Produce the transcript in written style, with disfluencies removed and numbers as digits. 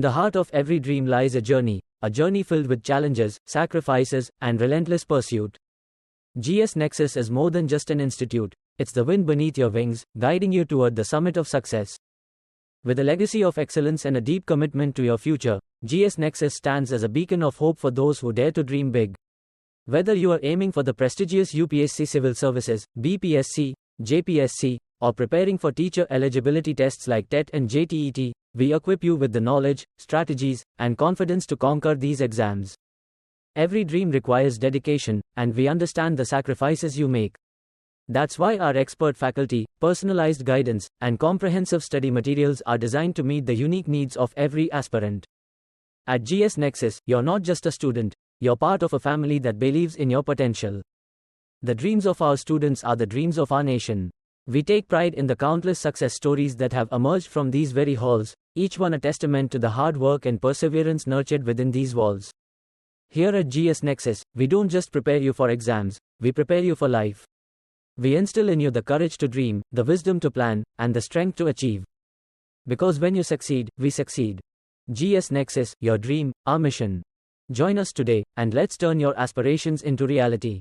The heart of every dream lies a journey filled with challenges, sacrifices, and relentless pursuit. GS NEXUS is more than just an institute, it's the wind beneath your wings, guiding you toward the summit of success. With a legacy of excellence and a deep commitment to your future, GS NEXUS stands as a beacon of hope for those who dare to dream big. Whether you are aiming for the prestigious UPSC Civil Services, BPSC, JPSC, or preparing for teacher eligibility tests like TET and JTET, we equip you with the knowledge, strategies, and confidence to conquer these exams. Every dream requires dedication, and we understand the sacrifices you make. That's why our expert faculty, personalized guidance, and comprehensive study materials are designed to meet the unique needs of every aspirant. At GS NEXUS, you're not just a student, you're part of a family that believes in your potential. The dreams of our students are the dreams of our nation. We take pride in the countless success stories that have emerged from these very halls, each one a testament to the hard work and perseverance nurtured within these walls. Here at GS NEXUS, we don't just prepare you for exams, we prepare you for life. We instill in you the courage to dream, the wisdom to plan, and the strength to achieve. Because when you succeed, we succeed. GS NEXUS, your dream, our mission. Join us today, and let's turn your aspirations into reality.